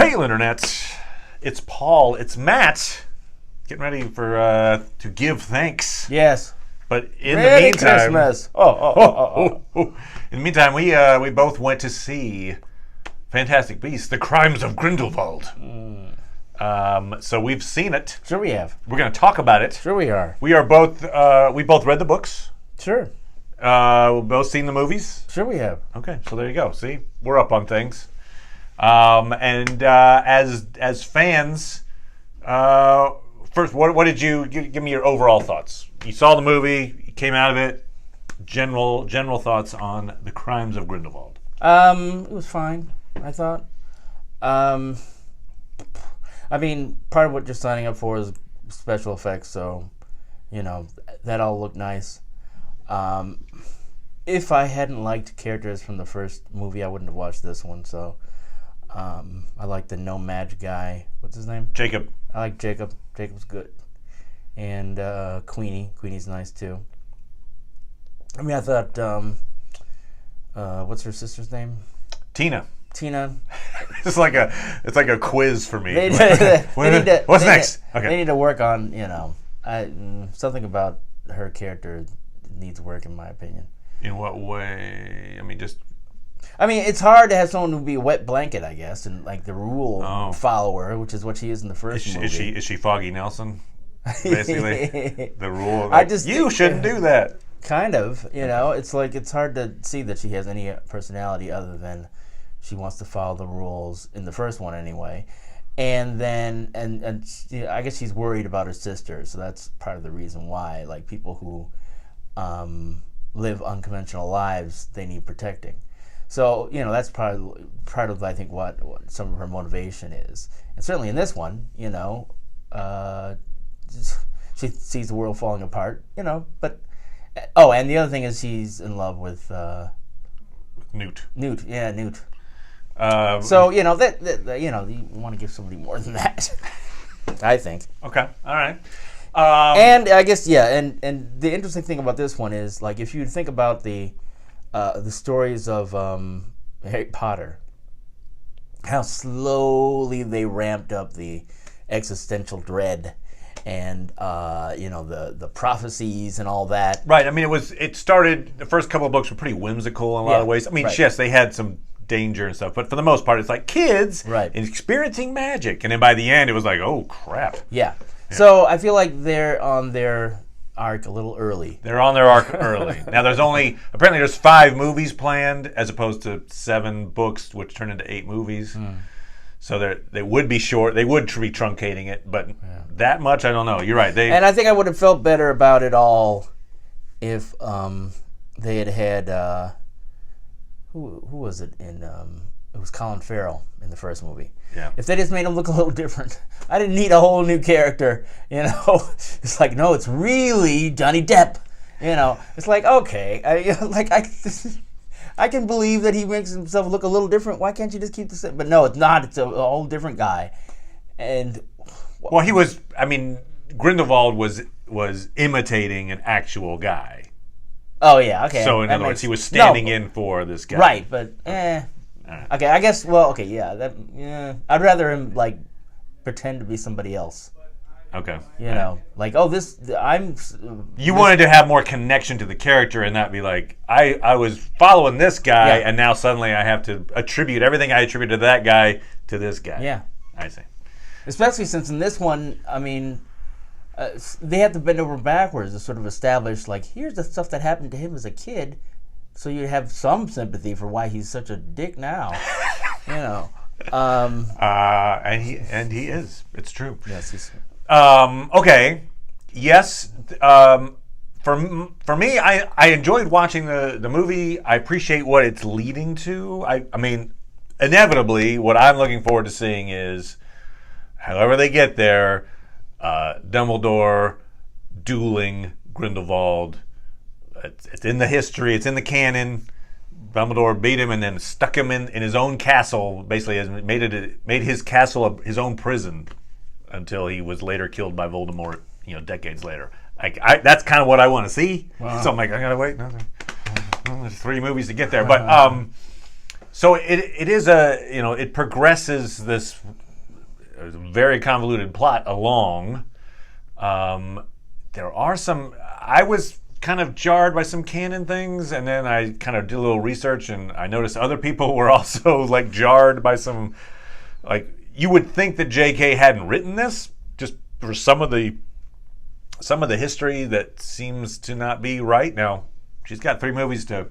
Hey, Internet. It's Paul. It's Matt. Getting ready for to give thanks. Yes. But in Merry the meantime, Christmas. In the meantime, we both went to see Fantastic Beasts: The Crimes of Grindelwald. So we've seen it. Sure we have. We're going to talk about it. Sure we are. We both read the books. Sure. We've both seen the movies. Sure we have. Okay, so there you go. See, we're up on things. As fans, first, what did you give me your overall thoughts? You saw the movie, you came out of it. General thoughts on The Crimes of Grindelwald. It was fine, I thought. I mean, part of what you're signing up for is special effects, so that all looked nice. If I hadn't liked characters from the first movie, I wouldn't have watched this one. So I like the no-match guy. What's his name? Jacob. I like Jacob. Jacob's good. And Queenie. Queenie's nice too. I mean, I thought, what's her sister's name? Tina. It's like a quiz for me. What's next? They need to work on, something about her character needs work, in my opinion. In what way? I mean, it's hard to have someone who be a wet blanket, I guess, and like the rule follower, which is what she is in the first movie. Is she Foggy Nelson? Basically, the rule. You shouldn't do that. Kind of, it's like it's hard to see that she has any personality other than she wants to follow the rules in the first one anyway. And then, and I guess she's worried about her sister, so that's part of the reason why. Like people who live unconventional lives, they need protecting. So that's part of I think what some of her motivation is. And certainly in this one, she sees the world falling apart. But and the other thing is she's in love with Newt. Newt. So you want to give somebody more than that. I think. Okay. All right. And I guess and the interesting thing about this one is, like, if you think about the stories of Harry Potter, how slowly they ramped up the existential dread and the prophecies and all that. Right. I mean, it started. The first couple of books were pretty whimsical in a lot of ways. I mean, yes, they had some danger and stuff, but for the most part, it's like kids experiencing magic, and then by the end, it was like, oh crap. Yeah. So I feel like they're on their arc a little early. They're on their arc early. Now apparently there's 5 movies planned as opposed to 7 books, which turn into 8 movies. So they would be short. They would be truncating it, but that much, I don't know. You're right. And I think I would have felt better about it all if they had who was it in? It was Colin Farrell in the first movie. Yeah. If they just made him look a little different, I didn't need a whole new character. It's like, no, it's really Johnny Depp. It's like, okay, I can believe that he makes himself look a little different. Why can't you just keep the same? But no, it's not. It's a whole different guy. And well, he was. I mean, Grindelwald was imitating an actual guy. Oh yeah, okay. So in other words, he was standing in for this guy. Right, but okay, I guess. Well, okay, yeah. I'd rather him like pretend to be somebody else. Okay. Like, oh, I'm. You wanted to have more connection to the character and not be like, I was following this guy, and now suddenly I have to attribute everything I attributed to that guy to this guy. Yeah. I see. Especially since in this one, I mean, they have to bend over backwards to sort of establish, like, here's the stuff that happened to him as a kid, so you have some sympathy for why he's such a dick now. And he is. It's true. Yes, he's. Okay. Yes. For me, I enjoyed watching the movie. I appreciate what it's leading to. I mean, inevitably, what I'm looking forward to seeing is, however they get there, Dumbledore dueling Grindelwald. It's in the history. It's in the canon. Dumbledore beat him and then stuck him in his own castle. Basically, has made his castle his own prison until he was later killed by Voldemort. Decades later. That's kind of what I want to see. Wow. So I'm like, I gotta wait. There's 3 movies to get there, but So it is it progresses this very convoluted plot along. There are some. I was kind of jarred by some canon things, and then I kind of did a little research, and I noticed other people were also like jarred by some. Like you would think that J.K. hadn't written this, just for some of the history that seems to not be right. Now she's got 3 movies to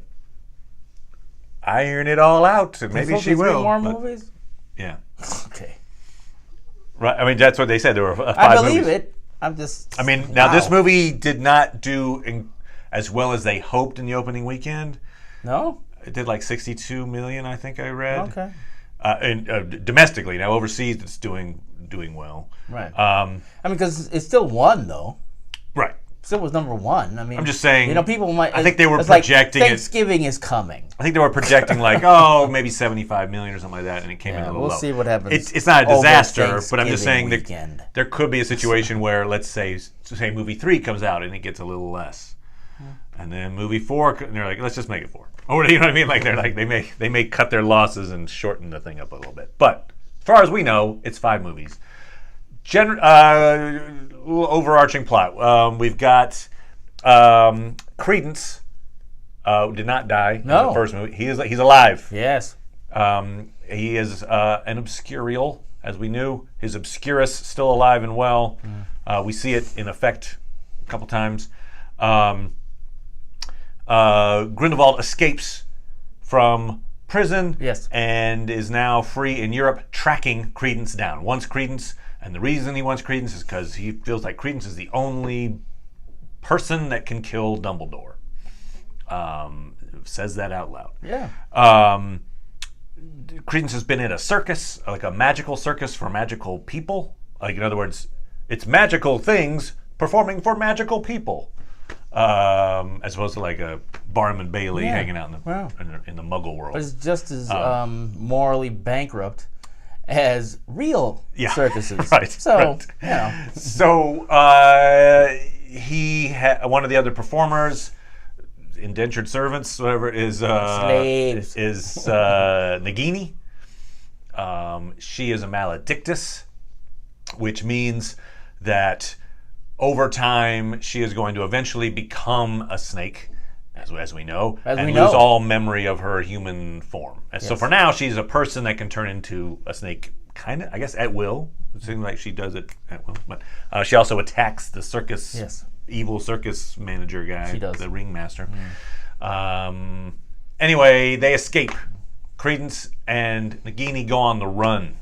iron it all out, and maybe she will. 3 more movies? Yeah. Okay. Right. I mean, that's what they said. There were 5 movies. I believe it. I'm just. I mean, now this movie did not do as well as they hoped in the opening weekend. No. It did like 62 million, I think I read. Okay. Domestically, now overseas, it's doing well. Right. I mean, because it still won though. Right. Still was number 1. I mean, I'm just saying. People might. I think they were it's projecting like Thanksgiving is coming. I think they were projecting like, maybe 75 million or something like that, and it came in a little low. We'll see what happens. It's not a disaster, but I'm just saying that there could be a situation where, let's say movie 3 comes out and it gets a little less, and then movie 4, and they're like, let's just make it 4. Or you know what I mean? Like they're like they may cut their losses and shorten the thing up a little bit. But as far as we know, it's 5 movies. Overarching plot. We've got Credence. Did not die in the first movie. He's alive. Yes. He is an obscurial, as we knew. His obscurus still alive and well. We see it in effect a couple times. Grindelwald escapes from prison and is now free in Europe, tracking Credence down. Wants Credence, and the reason he wants Credence is because he feels like Credence is the only person that can kill Dumbledore. Says that out loud. Yeah. Credence has been in a circus, like a magical circus for magical people. Like, in other words, it's magical things performing for magical people. As opposed to like a Barnum and Bailey hanging out in the Muggle world. But it's just as morally bankrupt as real circuses. Right. So, So one of the other performers, indentured servants, whatever, is slaves. Is Nagini. She is a maledictus, which means that over time she is going to eventually become a snake, as we know, and lose all memory of her human form. And so for now, she's a person that can turn into a snake, kind of, I guess, at will. It seems like she does it at will. But she also attacks the circus, evil circus manager guy, the ringmaster. Anyway, they escape. Credence and Nagini go on the run,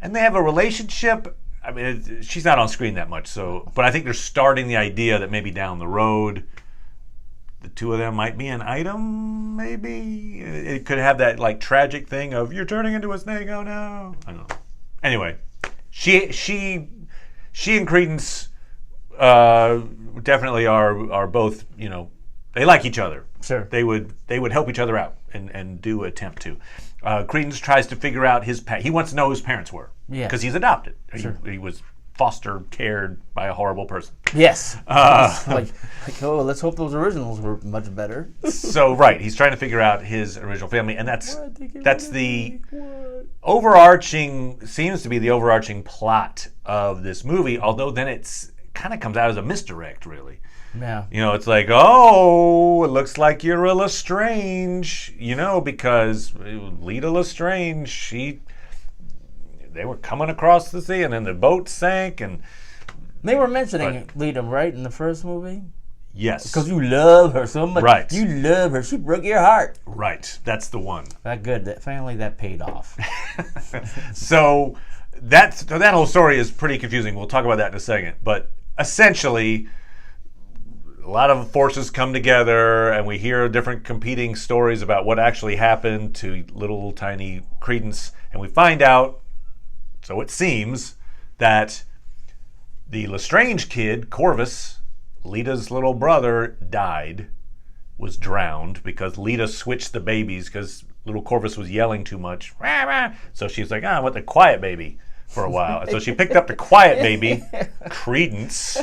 and they have a relationship. I mean, she's not on screen that much, but I think they're starting the idea that maybe down the road, the two of them might be an item. Maybe it could have that like tragic thing of you're turning into a snake. Oh no! I don't know. Anyway, she and Credence definitely are both. They like each other. Sure. They would help each other out and do attempt to. Credence tries to figure out he wants to know who his parents were. Yeah. Because he's adopted. Sure. He was foster cared by a horrible person. Yes. Let's hope those originals were much better. So he's trying to figure out his original family, and that's the overarching, seems to be the overarching plot of this movie. Although then it's kind of comes out as a misdirect, really. Yeah. It's like, it looks like you're a Lestrange, because Lita Lestrange, they were coming across the sea, and then the boat sank, and they were mentioning Lita, right, in the first movie? Yes. Because you love her so much. Right. You love her. She broke your heart. Right. That's the one. Finally, that paid off. So that whole story is pretty confusing. We'll talk about that in a second. But essentially, a lot of forces come together, and we hear different competing stories about what actually happened to little tiny Credence, and we find out, so it seems, that the Lestrange kid, Corvus, Lita's little brother, was drowned because Lita switched the babies because little Corvus was yelling too much. Rah, rah. So she's like, I want the quiet baby for a while. And so she picked up the quiet baby, Credence,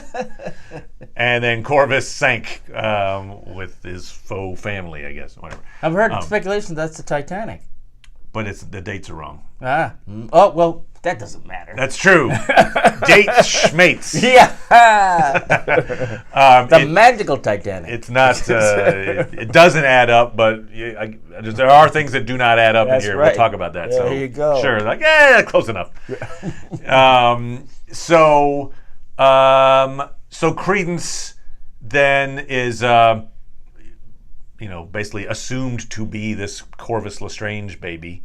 and then Corvus sank with his faux family, I guess, whatever. I've heard speculation that's the Titanic. but the dates are wrong. Oh, well, that doesn't matter. That's true. Dates schmates. Yeah. The magical Titanic. It's not. It doesn't add up, but there are things that do not add up in here. Right. We'll talk about that. So there you go. Sure. Like, close enough. So Credence then is, basically assumed to be this Corvus Lestrange baby.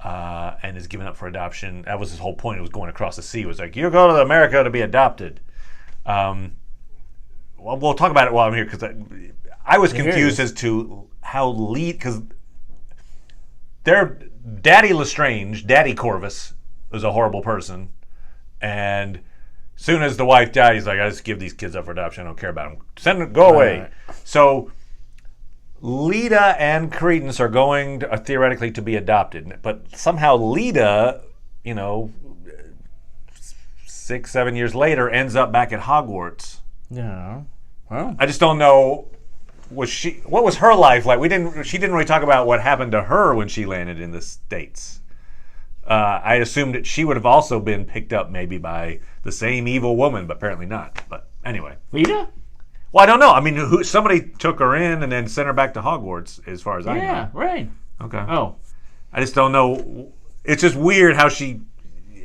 And is given up for adoption. That was his whole point. It was going across the sea. It was like, you go to America to be adopted. Well, we'll talk about it while I'm here, because I was confused as to how because their Daddy Lestrange, Daddy Corvus, was a horrible person. And soon as the wife died, he's like, I just give these kids up for adoption. I don't care about them. Go away. Right. So Leda and Credence are going to, theoretically to be adopted, but somehow Leda, 6-7 years later, ends up back at Hogwarts. Yeah. Well, I just don't know. What was her life like? She didn't really talk about what happened to her when she landed in the States. I assumed that she would have also been picked up maybe by the same evil woman, but apparently not. But anyway, Leda. Well, I don't know. I mean, somebody took her in and then sent her back to Hogwarts, as far as I know. Yeah, right. Okay. Oh. I just don't know. It's just weird how she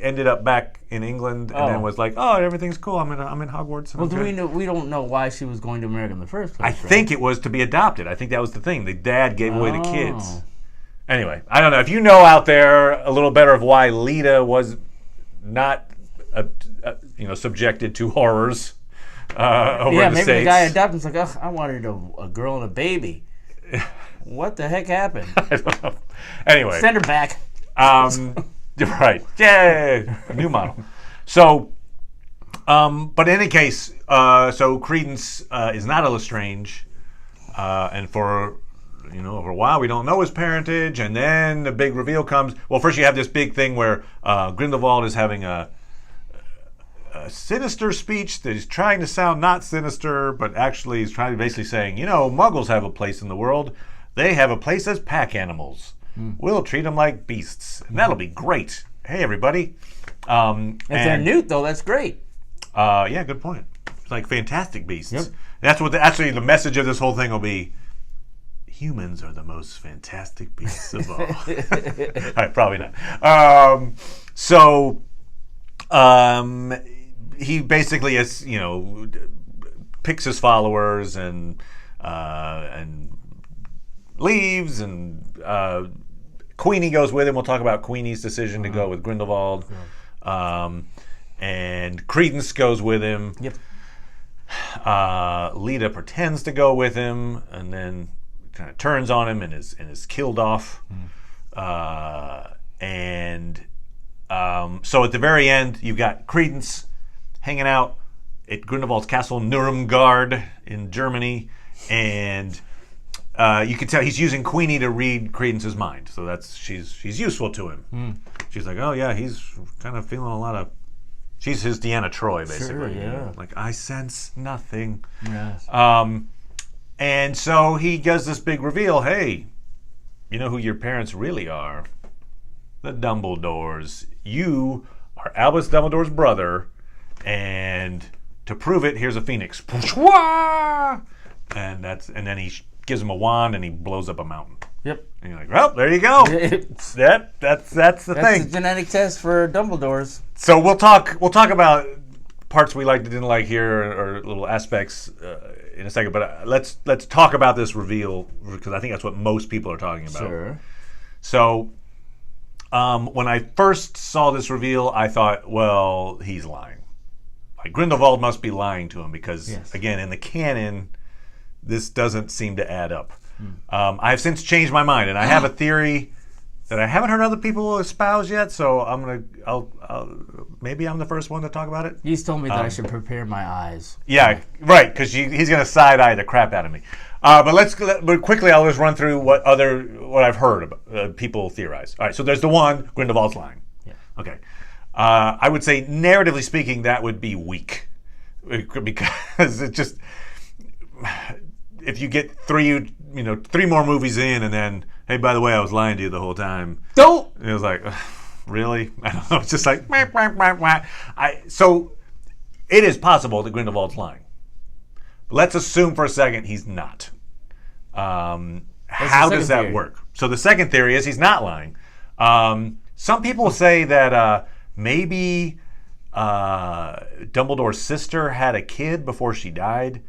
ended up back in England and then was like, oh, everything's cool. I'm in Hogwarts. Well, we don't know why she was going to America in the first place. I think it was to be adopted. I think that was the thing. The dad gave away the kids. Anyway, I don't know. If you know out there a little better of why Leda was not, subjected to horrors. Maybe the guy adopted him's like, I wanted a girl and a baby. What the heck happened? I don't know. Anyway. Send her back. Right. Yay! New model. So, but in any case, so Credence is not a Lestrange, and for a while we don't know his parentage, and then the big reveal comes. Well, first you have this big thing where Grindelwald is having a sinister speech that he's trying to sound not sinister, but actually he's trying to basically saying, Muggles have a place in the world. They have a place as pack animals. We'll treat them like beasts, and that'll be great. Hey, everybody. If they're newt, though, that's great. Yeah, good point. It's like fantastic beasts. Yep. That's what actually the message of this whole thing will be. Humans are the most fantastic beasts of all. All right, probably not. He basically is, picks his followers and leaves, and Queenie goes with him. We'll talk about Queenie's decision to go with Grindelwald. And Credence goes with him. Yep. Leda pretends to go with him, and then kind of turns on him and is killed off. So at the very end, you've got Credence hanging out at Grindelwald's castle, Nuremberg in Germany, and you can tell he's using Queenie to read Credence's mind. So she's useful to him. She's like, oh yeah, he's kind of feeling a lot of. She's his Deanna Troi, basically. Sure, yeah. Like, I sense nothing. Yes. And so he does this big reveal. Hey, you know who your parents really are? The Dumbledores. You are Albus Dumbledore's brother, and to prove it, here's a phoenix. And then he gives him a wand and he blows up a mountain. Yep. And you're like, well, there you go. That's the thing. That's the genetic test for Dumbledores. So we'll talk about parts we liked and didn't like here, or little aspects in a second. But let's talk about this reveal, because I think that's what most people are talking about. Sure. So when I first saw this reveal, I thought, well, he's lying. Like, Grindelwald must be lying to him, because again, in the canon, this doesn't seem to add up. I have since changed my mind, and I have a theory that I haven't heard other people espouse yet. So maybe I'm the first one to talk about it. He's told me that I should prepare my eyes. Yeah, right, because he's going to side eye the crap out of me. But quickly, I'll just run through what I've heard about, people theorize. All right, so there's the one, Grindelwald's lying. Yeah. Okay. I would say, narratively speaking, that would be weak, because it just, if you get three more movies in, and then hey, by the way, I was lying to you the whole time. Don't. And it was like, really? I don't know. It's just like, wah, wah, wah, wah. So it is possible that Grindelwald's lying. Let's assume for a second he's not. How does that work? So the second theory is he's not lying. Some people say that maybe Dumbledore's sister had a kid before she died,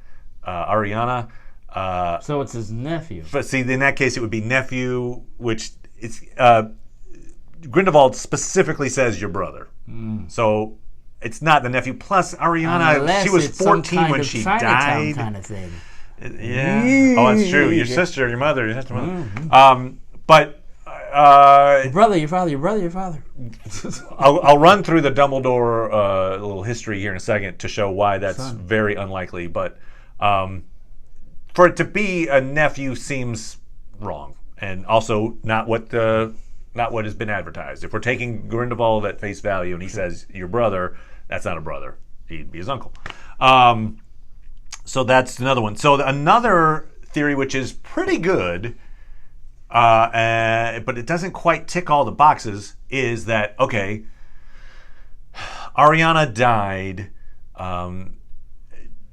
Arianna. So it's his nephew. But see, in that case, it would be nephew, which it's Grindelwald specifically says your brother. So it's not the nephew. Plus, Arianna, Unless she was it's 14 when she died. Kind of thing. Yeah. Oh, that's true. Your sister, your mother, your sister, mother. But Your brother, your father, your brother, your father. I'll run through the Dumbledore little history here in a second to show why that's very unlikely. But for it to be a nephew seems wrong, and also not what has been advertised. If we're taking Grindelwald at face value and he says your brother, that's not a brother. He'd be his uncle. So that's another one. So another theory, which is pretty good, but it doesn't quite tick all the boxes, is that, okay, Ariana died.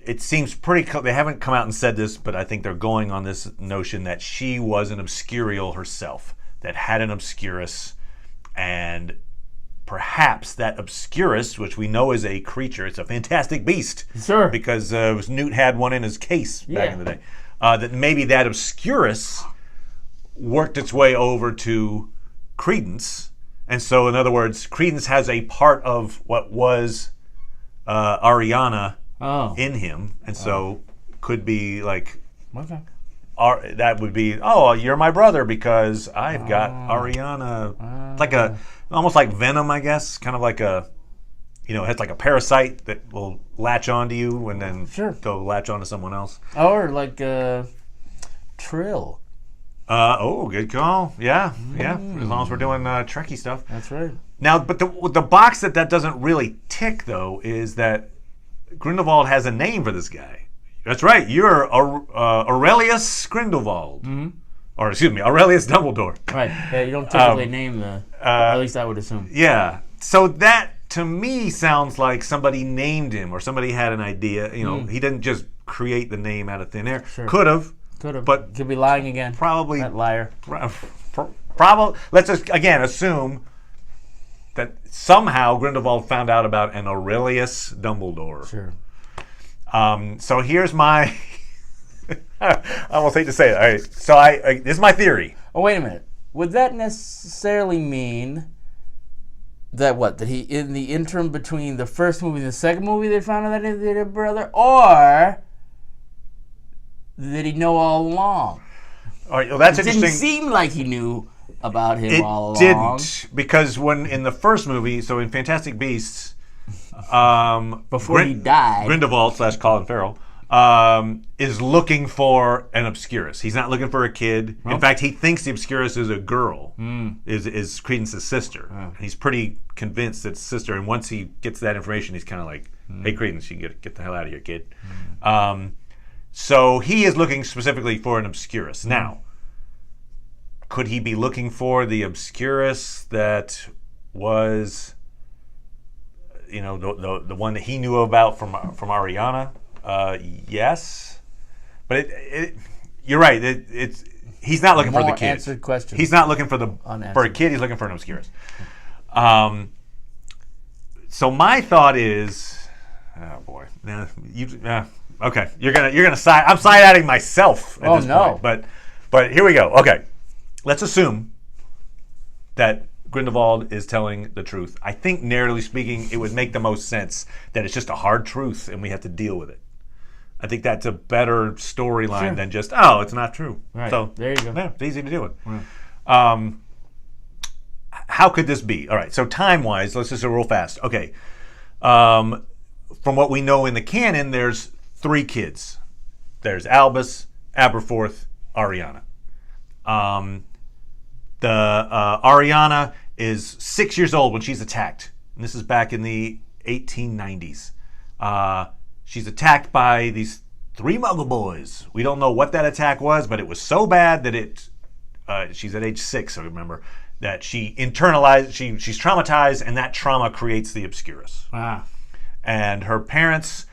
It seems pretty, they haven't come out and said this, but I think they're going on this notion that she was an obscurial herself, that had an obscurus, and perhaps that obscurus, which we know is a creature, it's a fantastic beast. Sure. Because Newt had one in his case back in the day. That maybe that obscurus worked its way over to Credence. And so, in other words, Credence has a part of what was Ariana in him. And so could be like... Okay. That would be, you're my brother because I've got Ariana. Like almost like Venom, I guess. Kind of like it's like a parasite that will latch onto you and then go latch onto someone else. Or like Trill. Good call. Yeah. As long as we're doing Trekkie stuff. That's right. Now, but the box that doesn't really tick though is that Grindelwald has a name for this guy. That's right. You're Aurelius Grindelwald. Mm-hmm. Or, excuse me, Aurelius Dumbledore. Right. Yeah, you don't typically name at least I would assume. Yeah. So that, to me, sounds like somebody named him or somebody had an idea. He didn't just create the name out of thin air. Sure. Could have. But could be lying again. Probably. That liar. Probably. Let's just, again, assume that somehow Grindelwald found out about an Aurelius Dumbledore. Sure. So here's my... I almost hate to say it. All right. So this is my theory. Oh, wait a minute. Would that necessarily mean that that he, in the interim between the first movie and the second movie, they found out that he had a brother? Or did he know all along? All right. Well, that's it interesting. Didn't seem like he knew about him all along. It didn't. Because when in the first movie, so in Fantastic Beasts... before he died, Grindelwald / Colin Farrell is looking for an obscurus. He's not looking for a kid. In fact, he thinks the obscurus is a girl, is Credence's sister. He's pretty convinced it's sister. And once he gets that information, he's kind of like, "Hey, Credence, you get the hell out of here, kid." So he is looking specifically for an obscurus. Now, could he be looking for the obscurus that was, the one that he knew about from Ariana? Yes, but you're right. He's not looking for the kid. Answered question. He's not looking for a kid. He's looking for an obscurus. So my thought is, oh boy, okay, you're gonna side. I'm side-adding myself at this point. But here we go. Okay, let's assume that Grindelwald is telling the truth. I think, narratively speaking, it would make the most sense that it's just a hard truth and we have to deal with it. I think that's a better storyline than just, it's not true. Right. So there you go. Yeah, it's easy to do it. Right. How could this be? All right, so time-wise, let's just go real fast. Okay. From what we know in the canon, there's 3 kids. There's Albus, Aberforth, Ariana. Ariana is 6 years old when she's attacked. And this is back in the 1890s. She's attacked by these 3 Muggle boys. We don't know what that attack was, but it was so bad that it she's at age 6, I remember, that she internalized, she's traumatized, and that trauma creates the Obscurus. Ah. And her parents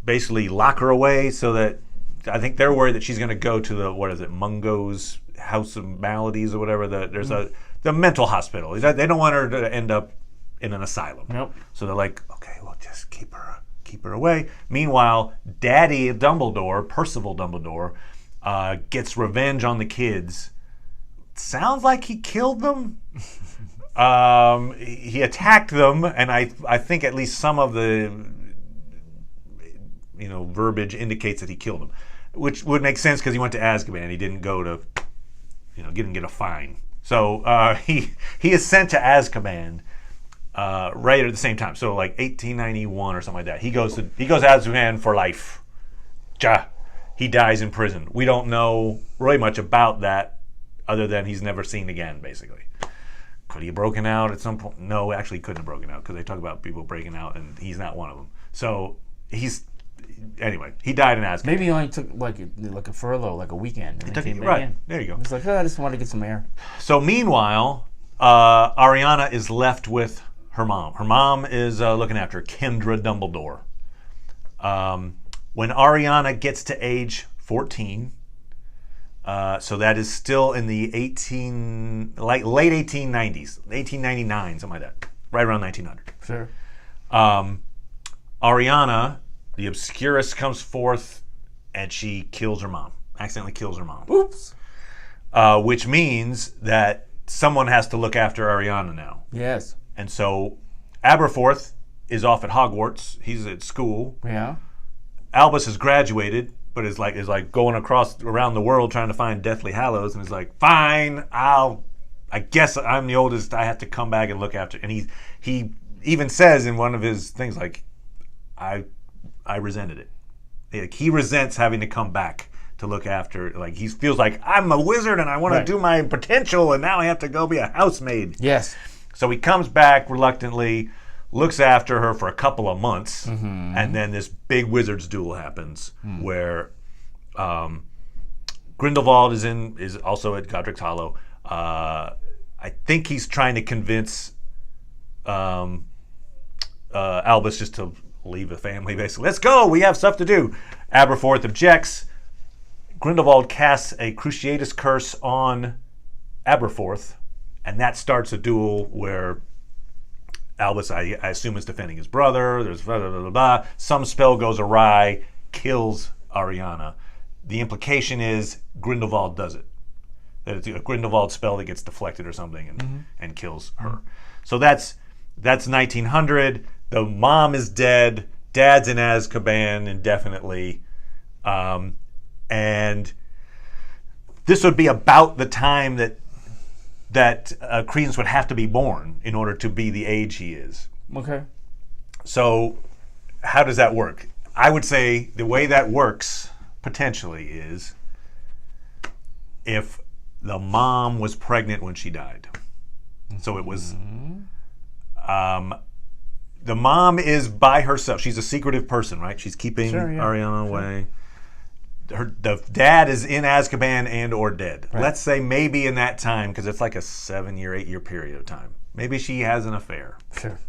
basically lock her away so that I think they're worried that she's going to go to the, what is it, Mungo's House of Maladies or whatever. There's the mental hospital. They don't want her to end up in an asylum. Nope. So they're like, okay, well, just keep her away. Meanwhile, Daddy Dumbledore, Percival Dumbledore, gets revenge on the kids. Sounds like he killed them. He attacked them, and I think at least some of the verbiage indicates that he killed them, which would make sense because he went to Azkaban. He didn't go to, didn't get a fine. So he is sent to Azkaban right at the same time. So like 1891 or something like that. He goes to Azkaban for life. He dies in prison. We don't know really much about that other than he's never seen again, basically. Could he have broken out at some point? No, actually couldn't have broken out because they talk about people breaking out and he's not one of them. So anyway, he died in Azkaban. Maybe he only took like a furlough, like a weekend, and then came back right in. There you go. He's like, I just wanted to get some air. So meanwhile, Arianna is left with her mom. Her mom is looking after her, Kendra Dumbledore. When Arianna gets to age 14, so that is still in the late 1890s, 1899, something like that, right around 1900. Sure. Arianna, the Obscurus, comes forth and she kills her mom, accidentally kills her mom. Oops. Which means that someone has to look after Arianna now. Yes. And so Aberforth is off at Hogwarts. He's at school. Yeah. Albus has graduated, but is like going around the world trying to find Deathly Hallows, and is like, fine, I guess I'm the oldest. I have to come back and look after. And he even says in one of his things like, I resented it. Like, he resents having to come back to look after. Like, he feels like I'm a wizard and I want to do my potential, and now I have to go be a housemaid. Yes. So he comes back reluctantly, looks after her for a couple of months, and then this big wizard's duel happens where Grindelwald is also at Godric's Hollow. I think he's trying to convince Albus just to leave the family, basically. Let's go, we have stuff to do. Aberforth objects. Grindelwald casts a Cruciatus curse on Aberforth, and that starts a duel where Albus, I assume, is defending his brother. There's blah, blah, blah, blah. Some spell goes awry, kills Arianna. The implication is Grindelwald does it. That it's a Grindelwald spell that gets deflected or something and kills her. So that's 1900. The mom is dead. Dad's in Azkaban indefinitely. And this would be about the time that Credence would have to be born in order to be the age he is. Okay. So how does that work? I would say the way that works potentially is if the mom was pregnant when she died. So it was the mom is by herself. She's a secretive person, right? She's keeping Arianna away. The dad is in Azkaban and or dead. Right. Let's say maybe in that time, because it's like a 7-year, 8-year period of time. Maybe she has an affair. Sure.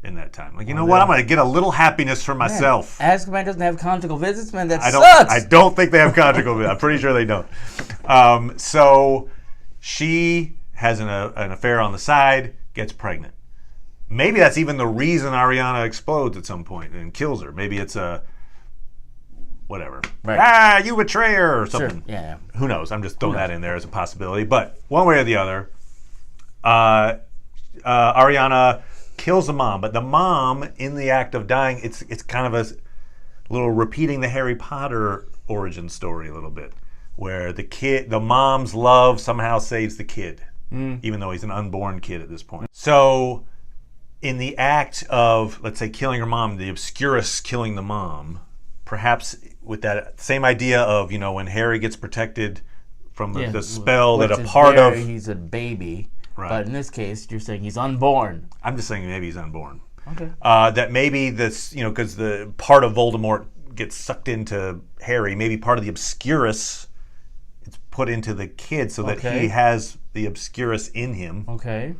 In that time. Like, you know what? I'm going to get a little happiness for myself. Azkaban doesn't have conjugal visits, man. That sucks. I don't think they have conjugal visits. I'm pretty sure they don't. So she has an affair on the side, gets pregnant. Maybe that's even the reason Arianna explodes at some point and kills her. Maybe it's a whatever. Right. You betrayer or something. Sure. Yeah. Who knows? I'm just throwing that in there as a possibility. But one way or the other, Arianna kills the mom. But the mom, in the act of dying, it's kind of a little repeating the Harry Potter origin story a little bit, where the mom's love somehow saves the kid, even though he's an unborn kid at this point. So in the act of, let's say, killing her mom, the Obscurus killing the mom, perhaps with that same idea of, when Harry gets protected from the spell that a part of... He's a baby, right. But in this case, you're saying he's unborn. I'm just saying maybe he's unborn. Okay. That maybe this, because the part of Voldemort gets sucked into Harry, maybe part of the Obscurus, it's put into the kid so that Okay. he has the Obscurus in him. Okay.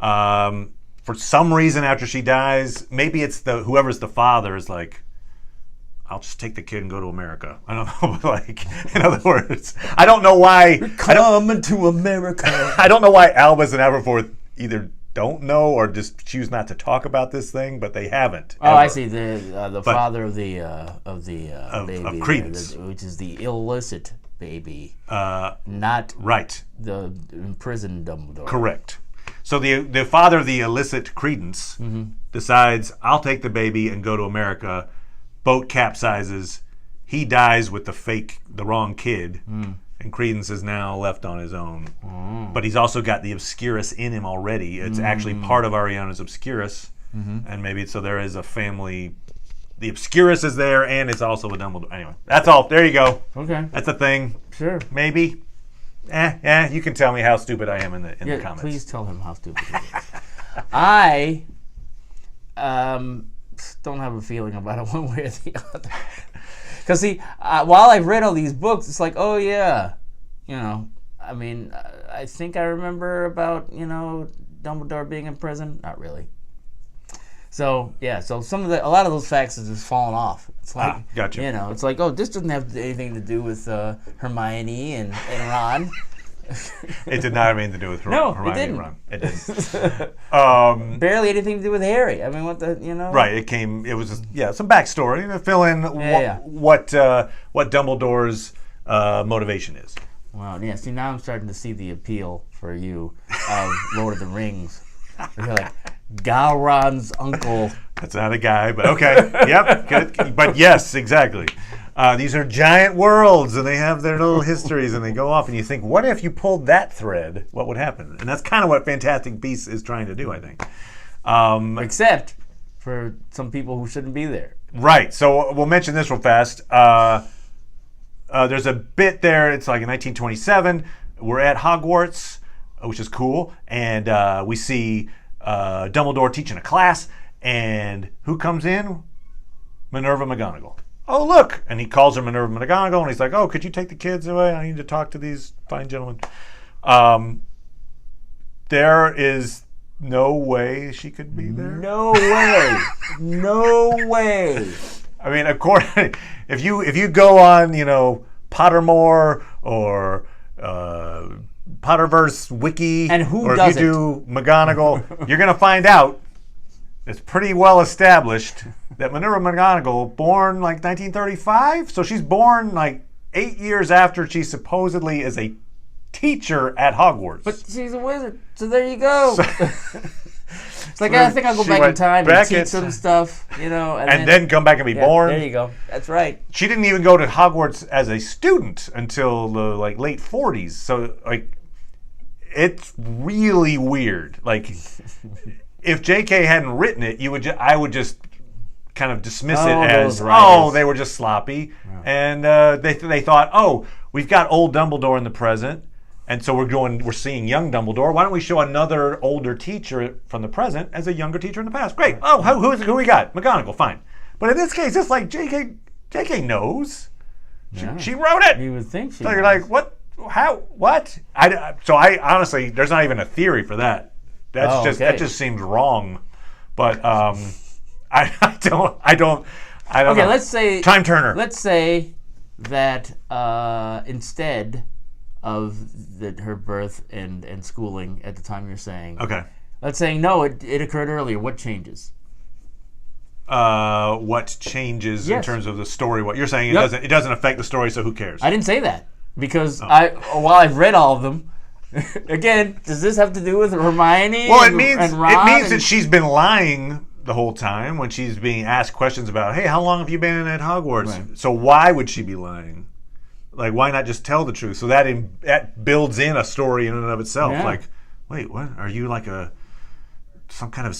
For some reason, after she dies, maybe it's whoever's the father is like, I'll just take the kid and go to America. I don't know, but like, in other words, I don't know why. Coming to America. I don't know why Albus and Aberforth either don't know or just choose not to talk about this thing, but they haven't. Oh, ever. I see. The father of the baby, of Credence, which is the illicit baby, not right. the imprisoned Dumbledore. Correct. So the father of the illicit Credence decides, I'll take the baby and go to America. Boat capsizes. He dies with the wrong kid. And Credence is now left on his own. But he's also got the Obscurus in him already. It's actually part of Ariana's Obscurus. And maybe so there is a family. The Obscurus is there, and it's also a Dumbledore. Anyway, that's all. There you go. Okay. That's a thing. Sure. Maybe. You can tell me how stupid I am in the comments. Please tell him how stupid he is. I don't have a feeling about it one way or the other. Because, see, while I've read all these books, it's like, oh, yeah. I mean, I think I remember about, Dumbledore being in prison. Not really. So, yeah, so a lot of those facts have just fallen off. It's like, gotcha. It's like, oh, this doesn't have anything to do with Hermione and Ron. It did not have anything to do with Hermione it didn't. and Ron. It didn't. Barely anything to do with Harry. I mean, what the, Right. It was just, some backstory to fill in what Dumbledore's motivation is. Wow. Yeah. See, now I'm starting to see the appeal for you of Lord of the Rings. You're like Gowron's uncle. That's not a guy, but okay. Yep. Good. But yes, exactly. These are giant worlds, and they have their little histories, and they go off, and you think, what if you pulled that thread? What would happen? And that's kind of what Fantastic Beasts is trying to do, I think. Except for some people who shouldn't be there. Right. So we'll mention this real fast. There's a bit there. It's like in 1927. We're at Hogwarts, which is cool, and we see Dumbledore teaching a class, and who comes in? Minerva McGonagall. Oh, look. And he calls her Minerva McGonagall, and he's like, oh, could you take the kids away? I need to talk to these fine gentlemen. There is no way she could be there. No way. No way. I mean, if you go on, Pottermore or Potterverse Wiki, and who or does if you do McGonagall, you're going to find out it's pretty well established that Minerva McGonagall, born like 1935, so she's born like 8 years after she supposedly is a teacher at Hogwarts. But she's a wizard, so there you go. It's like, I think I'll go she back in went time back and teach in- some stuff, and then come back and be born. There you go. That's right. She didn't even go to Hogwarts as a student until the late 40s. So it's really weird. Like, if J.K. hadn't written it, I would just kind of dismiss it as, they were just sloppy, and they thought, we've got old Dumbledore in the present, and so we're seeing young Dumbledore. Why don't we show another older teacher from the present as a younger teacher in the past? Great. Oh, who we got? McGonagall. Fine. But in this case, it's like J.K. knows. She wrote it. You would think she So you're like, what? How? What? I honestly, there's not even a theory for that. That just seems wrong. But I don't know. Okay, let's say Time Turner. Let's say that instead of her birth and schooling at the time you're saying. Okay. Let's say no, it occurred earlier. What changes? What changes in terms of the story? What you're saying, it doesn't affect the story, so who cares? I didn't say that because while I've read all of them, again, does this have to do with Hermione? Well, and Ron it means that she's been lying the whole time when she's being asked questions about, hey, how long have you been at Hogwarts? Right. So why would she be lying? Like, why not just tell the truth? So that builds in a story in and of itself. Yeah. Like, wait, what? Are you like some kind of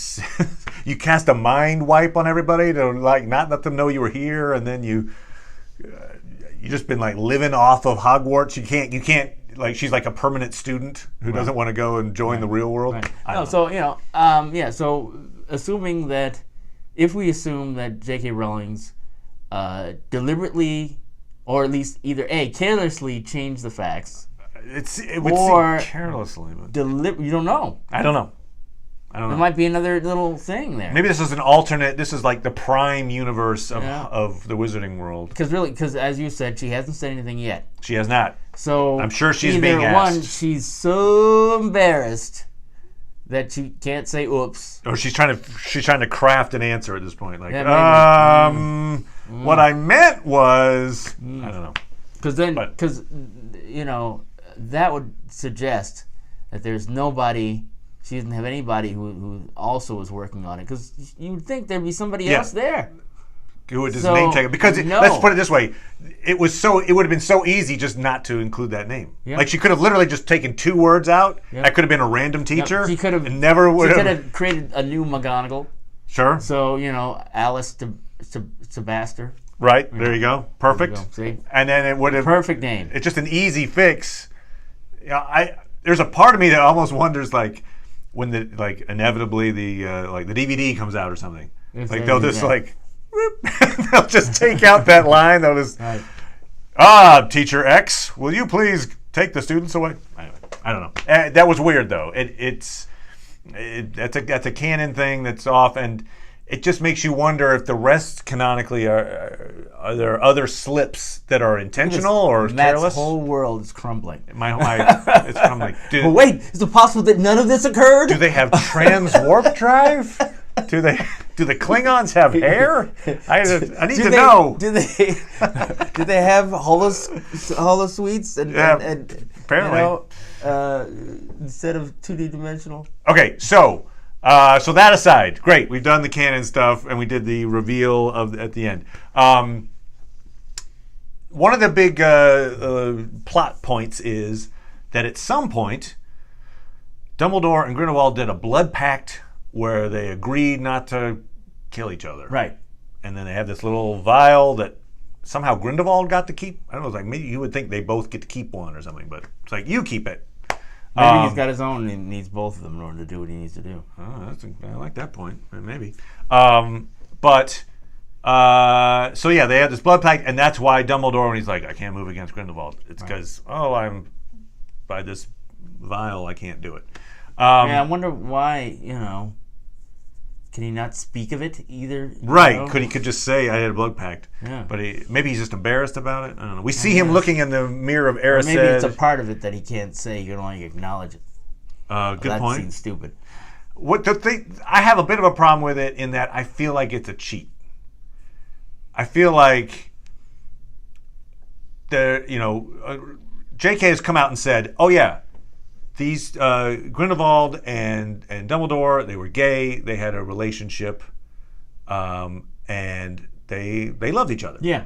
you cast a mind wipe on everybody to not let them know you were here, and then you just been living off of Hogwarts. You can't she's like a permanent student who doesn't want to go and join the real world. Right. So assuming that if we assume that J.K. Rowling's deliberately or at least either A, carelessly change the facts, It would or seem carelessly, but you don't know. I don't know. There might be another little thing there. Maybe this is an alternate. This is like the prime universe of the Wizarding world. Because as you said, she hasn't said anything yet. She has not. So I'm sure she's either being asked. one, she's so embarrassed that she can't say oops. Or she's trying to craft an answer at this point. Like, Yeah, what I meant was, I don't know. Because that would suggest that there's nobody. She doesn't have anybody who also is working on it. Because you would think there'd be somebody else there. Who would his name tag? Because let's put it this way, it would have been so easy just not to include that name. Yeah. Like she could have literally just taken 2 words out. Yep. That could have been a random teacher. She could have could have created a new McGonagall. Sure. So Alice to Sebaster. Right. There you go. Perfect. See? And then it would have perfect name. It's just an easy fix. There's a part of me that almost wonders when inevitably the DVD comes out or something. They'll just they'll just take out that line. They'll just Teacher X, will you please take the students away? I don't know. That was weird though. That's a canon thing that's off, and it just makes you wonder if the rest canonically are there other slips that are intentional or careless. Matt's whole world is crumbling. It's crumbling. But wait, is it possible that none of this occurred? Do they have trans warp drive? Do the Klingons have hair? I need to know. Do they have holosuites and apparently instead of 2D dimensional? Okay, so that aside, great. We've done the canon stuff and we did the reveal at the end. One of the big plot points is that at some point, Dumbledore and Grindelwald did a blood pact where they agreed not to kill each other. Right. And then they have this little vial that somehow Grindelwald got to keep. I don't know, it's like maybe you would think they both get to keep one or something, but it's like, you keep it. Maybe he's got his own and he needs both of them in order to do what he needs to do. I like that point. Maybe. So yeah, they have this blood pact, and that's why Dumbledore, when he's like, I can't move against Grindelwald, it's because, I'm by this vial, I can't do it. I wonder why, can he not speak of it either? Right. He could just say, I had a blood pact. Yeah. But maybe he's just embarrassed about it. I don't know. We see him looking in the mirror of Erised. Maybe it's a part of it that he can't say. You can only acknowledge it. Good that point. That seems stupid. I have a bit of a problem with it in that I feel like it's a cheat. I feel like J.K. has come out and said, oh yeah, these Grindelwald and Dumbledore, they were gay. They had a relationship, and they loved each other. Yeah.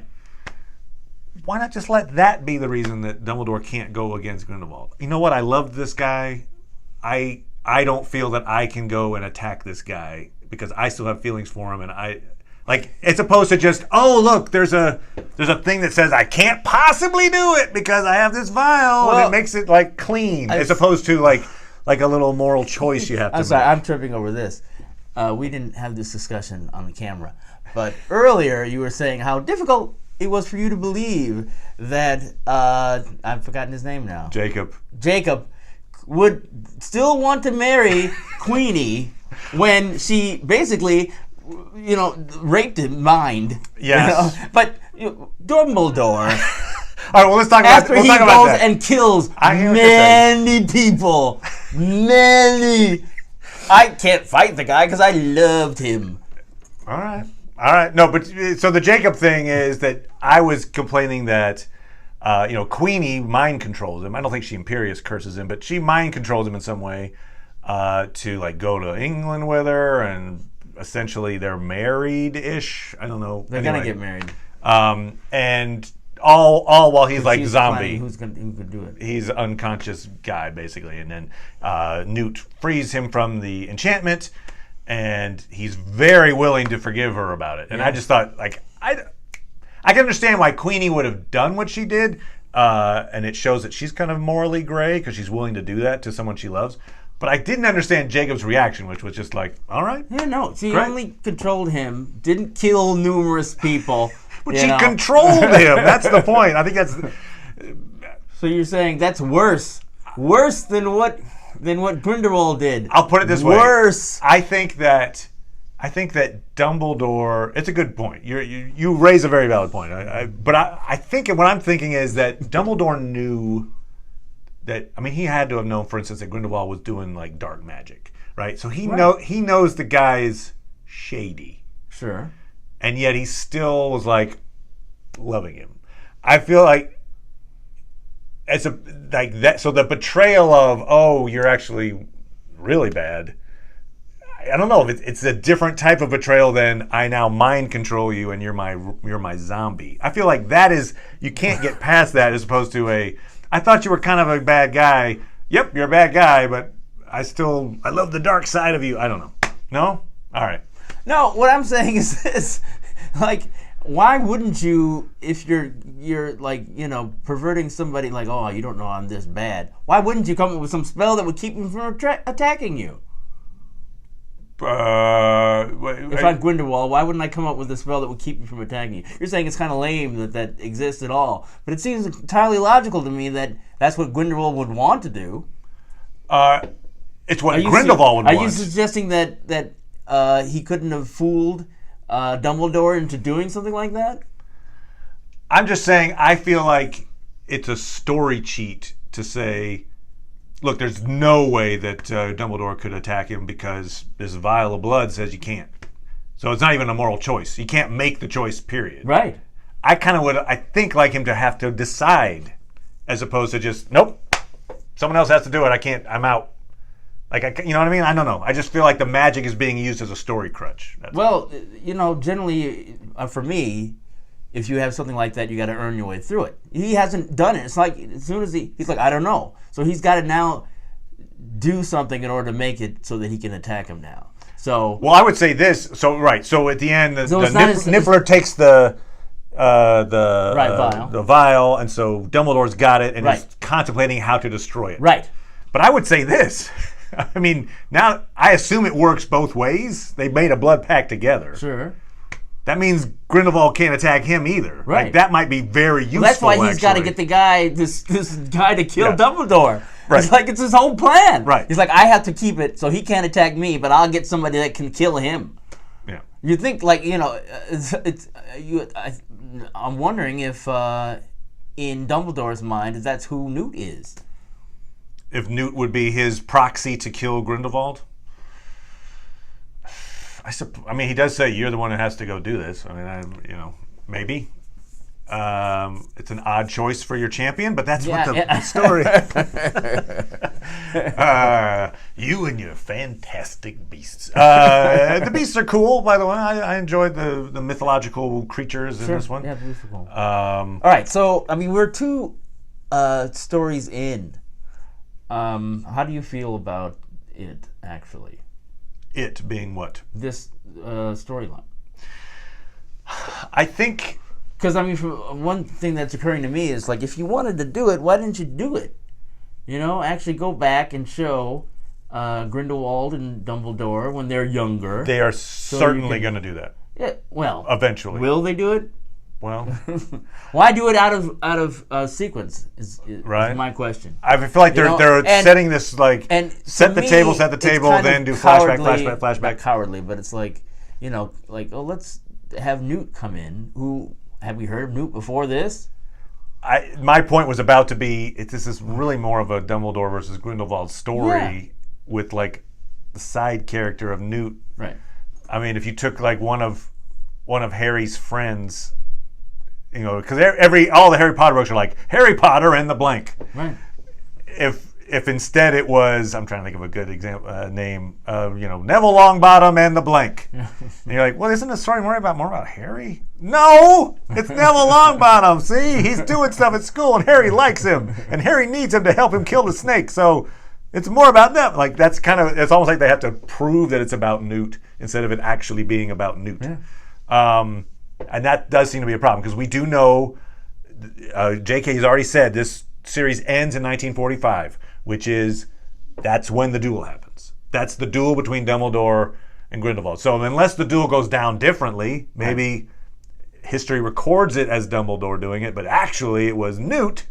Why not just let that be the reason that Dumbledore can't go against Grindelwald? You know what? I loved this guy. I don't feel that I can go and attack this guy because I still have feelings for him, and as opposed to just, oh look, there's a thing that says I can't possibly do it because I have this vial, and it makes it clean, as opposed to like a little moral choice you have to I'm sorry, make. I'm tripping over this. We didn't have this discussion on the camera, but earlier you were saying how difficult it was for you to believe that I've forgotten his name now. Jacob would still want to marry Queenie when she basically, raped his mind. Yes. But Dumbledore. All right, well, let's talk about that. After he goes and kills many people. Many. I can't fight the guy because I loved him. All right. No, but so the Jacob thing is that I was complaining that, Queenie mind controls him. I don't think she Imperious curses him, but she mind controls him in some way to go to England with her, and essentially they're married-ish. I don't know. They're gonna get married. And all while he's like zombie. Who could do it? He's an unconscious guy basically, and then Newt frees him from the enchantment, and he's very willing to forgive her about it. And I just thought, I can understand why Queenie would have done what she did, and it shows that she's kind of morally gray because she's willing to do that to someone she loves. But I didn't understand Jacob's reaction, which was just all right. Yeah, no. She only controlled him, didn't kill numerous people, But she controlled him. That's the point. I think that's. So you're saying that's worse than what Grindelwald did. I'll put it this way. Worse. I think that Dumbledore. It's a good point. You raise a very valid point. But I think what I'm thinking is that Dumbledore knew that. I mean, he had to have known, for instance, that Grindelwald was doing like dark magic, right? So he knows the guy's shady. Sure. And yet he still was like loving him. I feel like it's like that. So the betrayal of, oh, you're actually really bad. I don't know if it's a different type of betrayal than I now mind control you and you're my zombie. I feel like that is, you can't get past that, as opposed to I thought you were kind of a bad guy. Yep, you're a bad guy, but I love the dark side of you. I don't know. No? All right. No, what I'm saying is this. Like, why wouldn't you, if you're like, perverting somebody, like, oh, you don't know I'm this bad, why wouldn't you come up with some spell that would keep him from attacking you? If I'm Grindelwald, why wouldn't I come up with a spell that would keep you from attacking you? You're saying it's kind of lame that exists at all, but it seems entirely logical to me that that's what Grindelwald would want to do. It's what Grindelwald would want. Are you suggesting that he couldn't have fooled Dumbledore into doing something like that? I'm just saying, I feel like it's a story cheat to say, look, there's no way that Dumbledore could attack him because this vial of blood says you can't. So it's not even a moral choice. You can't make the choice, period. Right. I kind of would, I think, like him to have to decide, as opposed to just, nope, someone else has to do it. I can't, I'm out. Like, you know what I mean? I don't know. I just feel like the magic is being used as a story crutch. Well, generally, for me, if you have something like that, you got to earn your way through it. He hasn't done it. It's like, as soon as he's like, I don't know. So he's got to now do something in order to make it so that he can attack him now. So, well, I would say this. So, right. So at the end, the Niffler takes the vial, and so Dumbledore's got it, and he's contemplating how to destroy it. Right. But I would say this. I mean, now I assume it works both ways. They made a blood pact together. Sure. That means Grindelwald can't attack him either. Right. Like, that might be very useful. Well, that's why he's got to get the guy, this guy, to kill Dumbledore. Right. It's like it's his whole plan. Right. He's like, I have to keep it so he can't attack me, but I'll get somebody that can kill him. Yeah. You think, like, I'm wondering if in Dumbledore's mind, that's who Newt is. If Newt would be his proxy to kill Grindelwald? I mean, he does say you're the one that has to go do this. I mean, maybe. It's an odd choice for your champion, but that's what the story. You and your fantastic beasts. The beasts are cool, by the way. I enjoyed the mythological creatures in this one. Yeah, the beasts are cool. All right, so I mean, we're 2 stories in. How do you feel about it, actually? It being what? This storyline. I think... Because, I mean, one thing that's occurring to me is, like, if you wanted to do it, why didn't you do it? Actually go back and show Grindelwald and Dumbledore when they're younger. They are certainly going to do that. Yeah, well... Eventually. Will they do it? Well... Why do it out of sequence is my question. I feel like they're setting this, like, set the table, then do flashback. Not cowardly, but it's like, let's have Newt come in. Who, have we heard of Newt before this? My point was about to be, this is really more of a Dumbledore versus Grindelwald story with, like, the side character of Newt. Right. I mean, if you took, like, one of Harry's friends... because all the Harry Potter books are like Harry Potter and the blank. Right. If instead it was, I'm trying to think of a good example name, Neville Longbottom and the blank. And you're like, well, isn't the story more about Harry? No, it's Neville Longbottom. See, he's doing stuff at school and Harry likes him, and Harry needs him to help him kill the snake. So it's more about them. Like, it's almost like they have to prove that it's about Newt instead of it actually being about Newt. Yeah. And that does seem to be a problem, because we do know, J.K. has already said this series ends in 1945, that's when the duel happens. That's the duel between Dumbledore and Grindelwald. So unless the duel goes down differently, maybe history records it as Dumbledore doing it, but actually it was Newt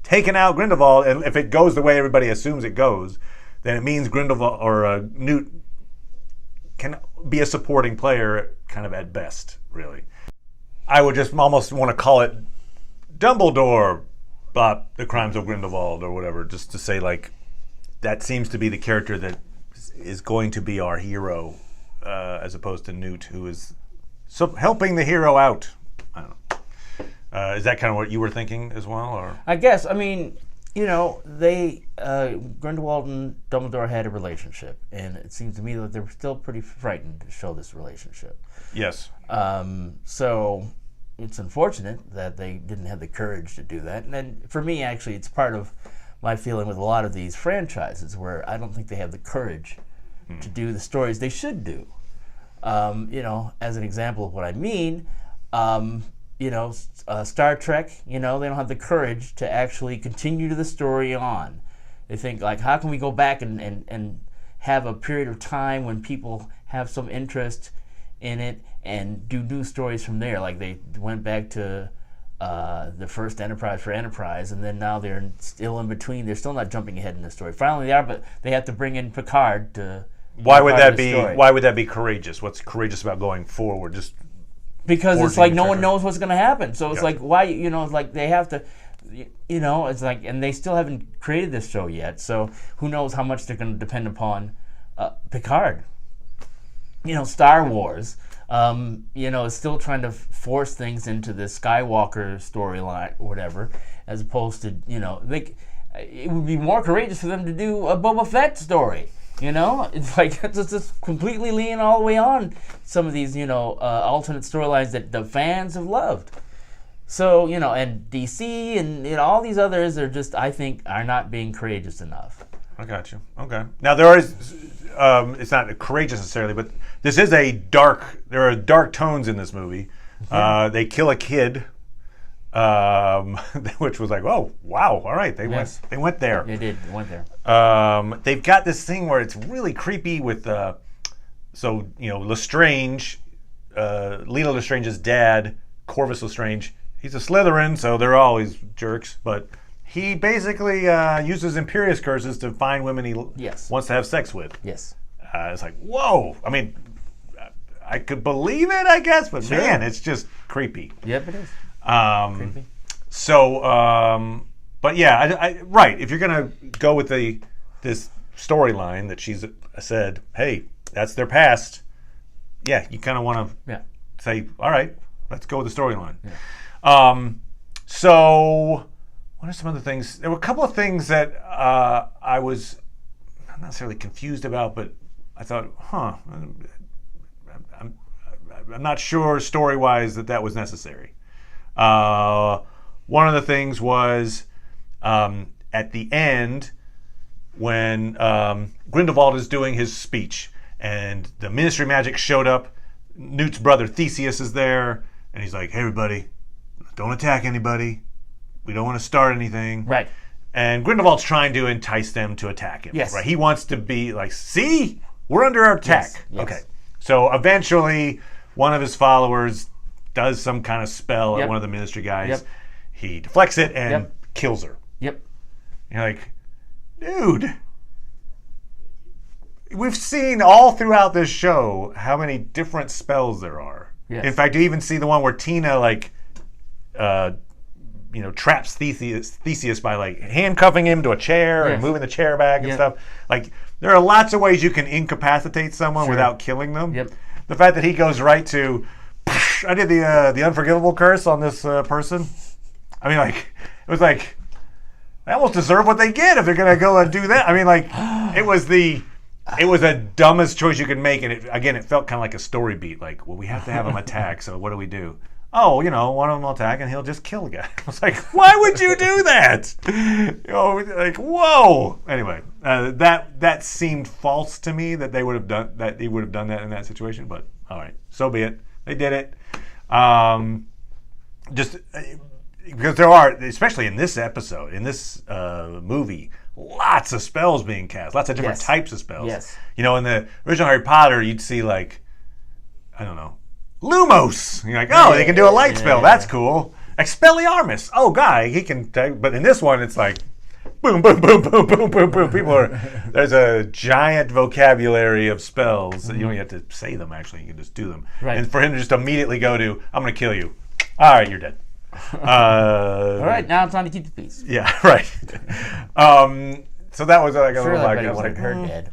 taking out Grindelwald. And if it goes the way everybody assumes it goes, then it means Grindelwald or Newt can be a supporting player, kind of at best, really. I would just almost want to call it Dumbledore, the Crimes of Grindelwald, or whatever, just to say like that seems to be the character that is going to be our hero, as opposed to Newt, who is helping the hero out. I don't know. Is that kind of what you were thinking as well, or? I guess. I mean, they Grindelwald and Dumbledore had a relationship, and it seems to me that they were still pretty frightened to show this relationship. Yes. So it's unfortunate that they didn't have the courage to do that. And then for me, actually, it's part of my feeling with a lot of these franchises where I don't think they have the courage to do the stories they should do. As an example of what I mean, Star Trek, they don't have the courage to actually continue the story on. They think, like, how can we go back and have a period of time when people have some interest in it and do new stories from there? Like, they went back to the first Enterprise for Enterprise, and then now they're still in between. They're still not jumping ahead in the story. Finally, they are, but they have to bring in Picard to... Why would that be? Why would that be courageous? What's courageous about going forward? Just because it's like no one knows what's going to happen. So it's like, why? It's like they have to. It's like, and they still haven't created this show yet. So who knows how much they're going to depend upon Picard. Star Wars. Is still trying to force things into the Skywalker storyline or whatever, as opposed to it would be more courageous for them to do a Boba Fett story. It's like it's just completely leaning all the way on some of these, alternate storylines that the fans have loved. So, and DC and all these others are just, I think, are not being courageous enough. I got you. Okay. Now there is, it's not courageous necessarily, but this is there are dark tones in this movie. They kill a kid. Which was like, oh wow, all right, they went there. They did. They went there. They've got this thing where it's really creepy with, Lestrange, Lila Lestrange's dad, Corvus Lestrange. He's a Slytherin, so they're always jerks. But he basically uses Imperious curses to find women he wants to have sex with. Yes. It's like, whoa. I mean, I could believe it, I guess, but man, it's just creepy. Yep, it is. Creepy. But yeah, right. If you're gonna go with this storyline that she's said, hey, that's their past. Yeah, you kind of want to say, all right, let's go with the storyline. Yeah. So what are some other things? There were a couple of things that I was not necessarily confused about, but I thought, I'm not sure story-wise that was necessary. One of the things was at the end when Grindelwald is doing his speech and the Ministry of Magic showed up. Newt's brother Theseus is there, and he's like, hey, everybody, don't attack anybody. We don't want to start anything. Right. And Grindelwald's trying to entice them to attack him. Yes. Right. He wants to be like, see, we're under attack. Yes. Okay. So eventually one of his followers does some kind of spell at one of the Ministry guys. Yep. He deflects it and kills her. Yep. You're like, dude, we've seen all throughout this show how many different spells there are. Yes. In fact, you even see the one where Tina traps Theseus by like handcuffing him to a chair and moving the chair back and stuff. Like, there are lots of ways you can incapacitate someone without killing them. Yep. The fact that he goes right to, I did the unforgivable curse on this person. I mean, like, it was like, they almost deserve what they get if they're gonna go and do that. I mean, like, it was the dumbest choice you could make, and it felt kind of like a story beat. Like, well, we have to have him attack, so what do we do? Oh, one of them will attack and he'll just kill the guy. I was like, why would you do that? Like, whoa. Anyway, that seemed false to me that he would have done that in that situation. But all right, so be it. They did it. Just because there are, especially in this episode, in this movie, lots of spells being cast, lots of different types of spells. Yes. In the original Harry Potter, you'd see like, I don't know, Lumos. And you're like, oh, they can do a light spell. That's cool. Expelliarmus. Oh, guy, he can. But in this one, it's like, boom, boom, boom, boom, boom, boom, boom. There's a giant vocabulary of spells that you don't even have to say them, actually. You can just do them. Right. And for him to just immediately go to, I'm going to kill you. All right, you're dead. All right, now it's time to keep the peace. Yeah, right. So that was like a Sure, little like, everybody I was wanted like, her dead.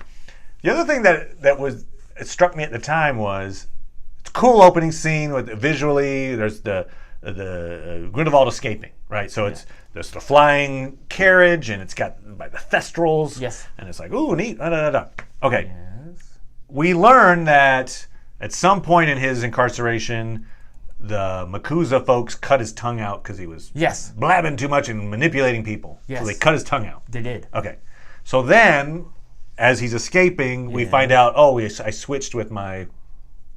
The other thing that was it struck me at the time was it's a cool opening scene with visually. There's the Grindelwald escaping, right? So there's the flying carriage, and it's got by the thestrals. Yes. And it's like, ooh, neat. Da, da, da, da. Okay. Yes. We learn that at some point in his incarceration, the Makuza folks cut his tongue out because he was blabbing too much and manipulating people. Yes. So they cut his tongue out. They did. Okay. So then, as he's escaping, we find out, I switched with my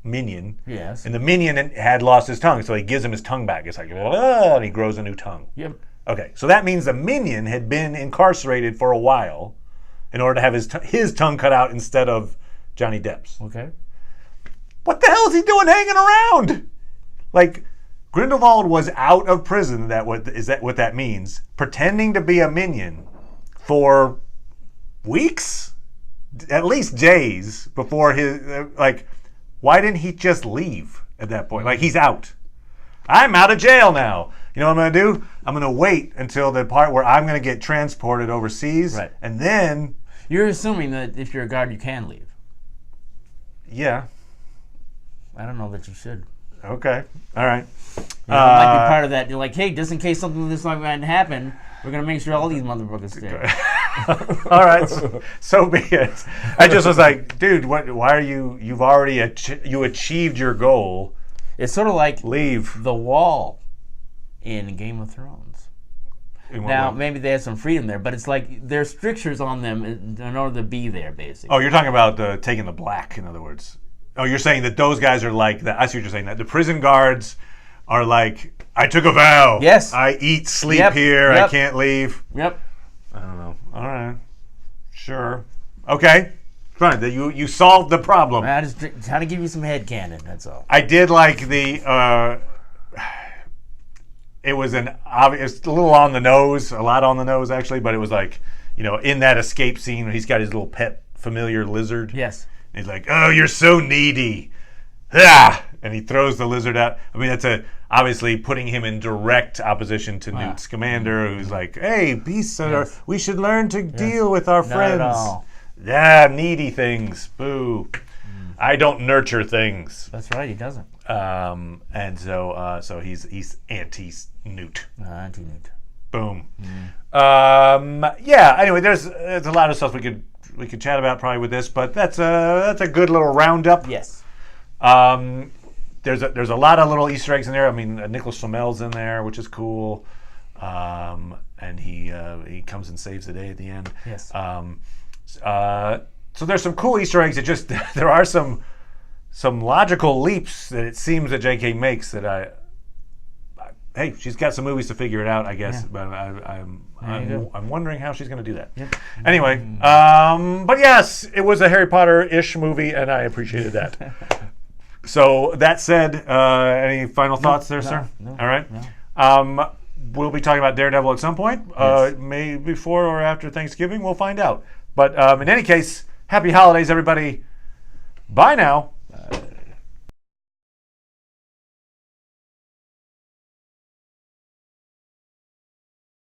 minion. Yes. And the minion had lost his tongue, so he gives him his tongue back. It's like, and he grows a new tongue. Yep. Okay. So that means the minion had been incarcerated for a while in order to have his tongue cut out instead of Johnny Depp's. Okay. What the hell is he doing hanging around? Like, Grindelwald was out of prison, is that what that means? Pretending to be a minion for weeks? At least days before his, why didn't he just leave at that point? Like, he's out. I'm out of jail now. You know what I'm going to do? I'm going to wait until the part where I'm going to get transported overseas. Right. And then... You're assuming that if you're a guard, you can leave. Yeah. I don't know that you should. Okay. All right. It might be part of that. You're like, hey, just in case something this like might happen, we're going to make sure all these motherfuckers stay. All right. So be it. I just was like, dude, why are you've already achieved your goal. It's sort of like leave the wall in Game of Thrones. Now, maybe they have some freedom there, but it's like there's strictures on them in order to be there, basically. Oh, you're talking about taking the black, in other words. Oh, you're saying that those guys are like that. I see what you're saying. That the prison guards are like, I took a vow. Yes. I eat, sleep here. Yep. I can't leave. Yep. I don't know. All right. Sure. Okay. Fine. You solved the problem. I just trying to give you some headcanon, that's all. I did like the... it was a little on the nose, a lot on the nose, actually, but it was like, in that escape scene, he's got his little pet familiar lizard. Yes. He's like, oh, you're so needy. Ah! And he throws the lizard out. I mean, that's obviously putting him in direct opposition to Newt Scamander, who's like, hey, beasts, we should learn to deal with our friends. Not at all. Yeah, needy things. Boo. I don't nurture things. That's right, he doesn't. And so he's anti-Newt. Anti-Newt. Boom. Yeah, anyway, there's a lot of stuff we could chat about probably with this, but that's a good little roundup. Yes. There's a lot of little Easter eggs in there. I mean, Nicholas Flamel's in there, which is cool. And he comes and saves the day at the end. Yes. So there's some cool Easter eggs. It just there are some logical leaps that it seems that J.K. makes that hey, she's got some movies to figure it out, I guess. Yeah. But I'm wondering how she's going to do that. Yep. Anyway, but yes, it was a Harry Potter-ish movie, and I appreciated that. So that said, any final thoughts there, sir? No. All right. No. We'll be talking about Daredevil at some point, maybe before or after Thanksgiving. We'll find out. But in any case, happy holidays, everybody. Bye now.